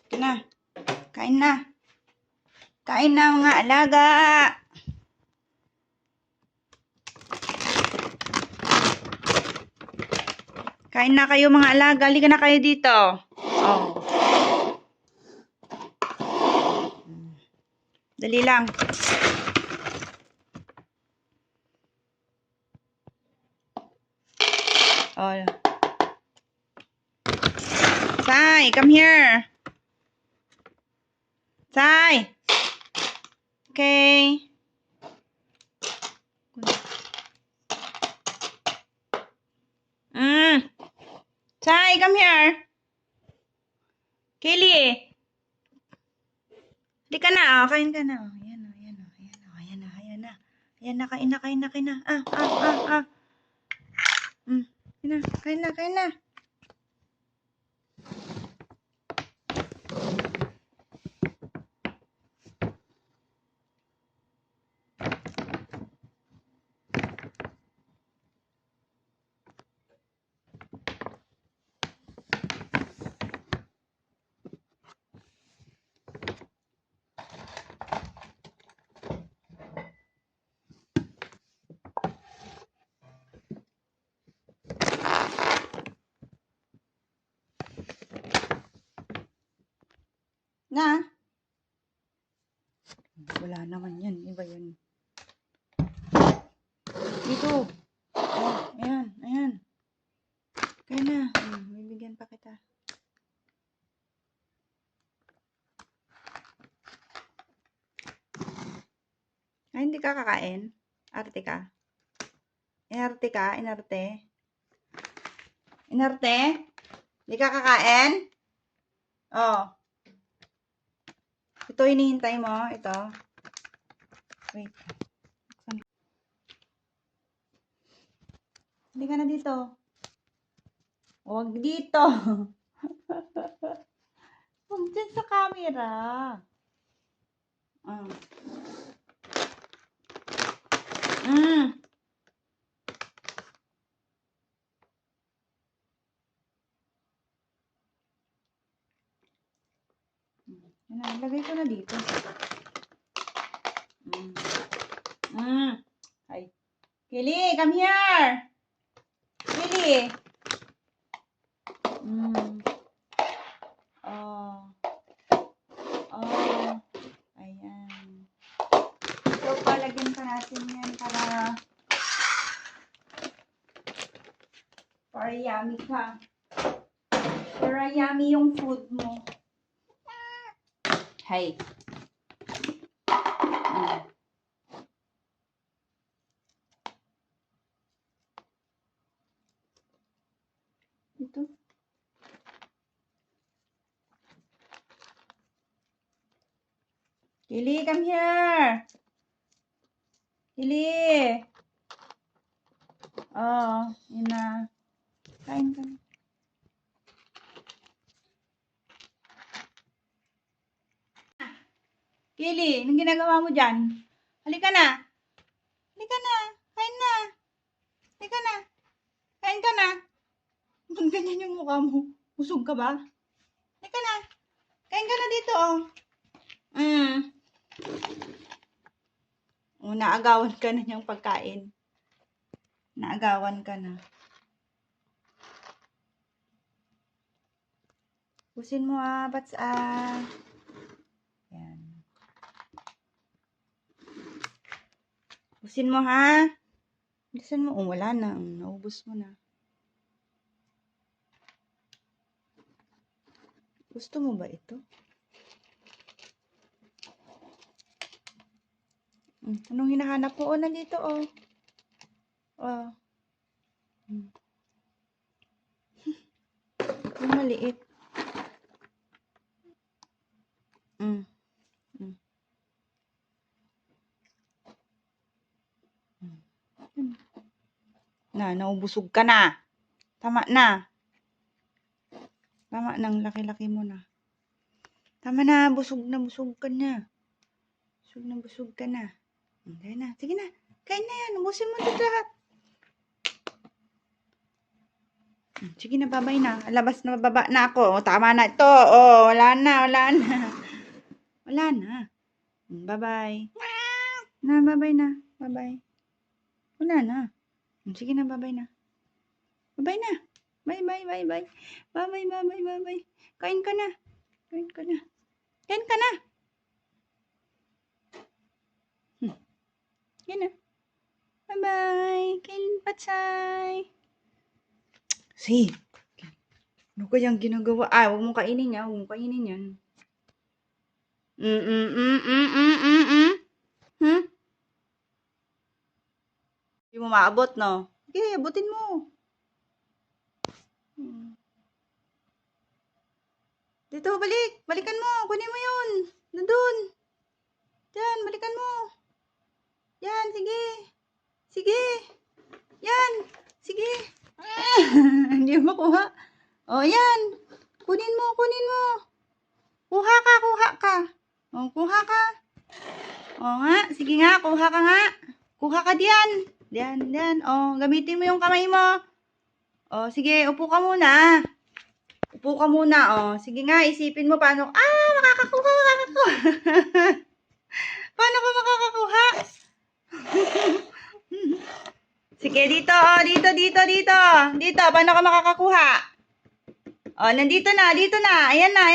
Ito na. Kain na. Kain na mga alaga. Kain na kayo mga alaga. Halika na kayo dito. Oh. Dali lang. Oh. Sai, come here. Sai. Okay. Sai, come here. Kaylee. Di ka na, oh. Kain ka na, oh. Ayan, oh. Ayan, oh. Ayan, oh. Ayan na, ayan na. Ayan na, kain na, kain na, kain na. Kain na, kain na. Na? Wala naman yan. Iba yan. Dito. Oh, ayan, ayan. Kaya na. Bibigyan pa kita. Ay, hindi ka kakain? Arte ka? Inarte ka? Inarte? Inarte? Hindi ka kakain? Oh. Ito hinihintay mo. Ito. Wait. Hindi ka na dito. Huwag dito. Huwag dyan sa camera. Yan, lagay ko na dito. Ay. Kili, come here. Kili. Oh. Ayan. So, palagyan pa natin yan para yummy ka. Para yummy yung food mo. Hay. Ito. Kili, come here. Kili. Oh, yun na. Kain ka. Kili, anong ginagawa mo dyan? Halika na. Halika na. Kain na. Halika na. Kain ka na. Ba't ganyan yung mukha mo? Busog ka ba? Halika na. Kain ka na dito, oh. Naagawan ka na niyang pagkain. Naagawan ka na. Pusin mo, bats, Yan. Pusin mo, ha? Pusin mo. Wala na. Naubos mo na. Gusto mo ba ito? Anong hinahanap mo? Oh, nandito, oh. Oh. Yung maliit. Naubusog ka na. Tama na. Tama nang laki-laki mo na. Tama na, busog ka na. Busog na busog ka na. Kain na. Sige na. Kain na yan. Ubusin mo ito lahat. Sige na, babay na. Labas na, baba na ako. O, tama na ito. O, wala na, wala na. Wala na. Bye-bye. Na, bye-bye na. Bye-bye. Wala na. Sige na, bye-bye na. Bye-bye na. Bye-bye, bye-bye. Bye-bye, bye-bye, bye-bye. Kain ka na. Kain ka na. Kain ka na. Yan na. Bye-bye. Kain, Patsay. Si. Ano kayang ginagawa? Ah, huwag mong kainin yan. Huwag mong kainin yan. Hmm? Hindi mo maabot, no? Okay, abutin mo. Dito, balik. Balikan mo. Kunin mo yun. Nandun. Diyan, balikan mo. Yan, sige. Sige. Yan. Sige. Hindi mo makuha. O, yan. Kunin mo, kunin mo. Kuha ka, kuha ka. O, kuha ka. O nga, sige nga, kuha ka nga. Kuha ka diyan. Diyan, diyan. O, gamitin mo yung kamay mo. O, sige, upo ka muna. Upo ka muna, o. Sige nga, isipin mo paano. Ah, makakakuha. Paano ko makakakuha? Sige, dito, o. Dito. Dito, paano ka makakakuha? O, nandito na, dito na. Ayan na.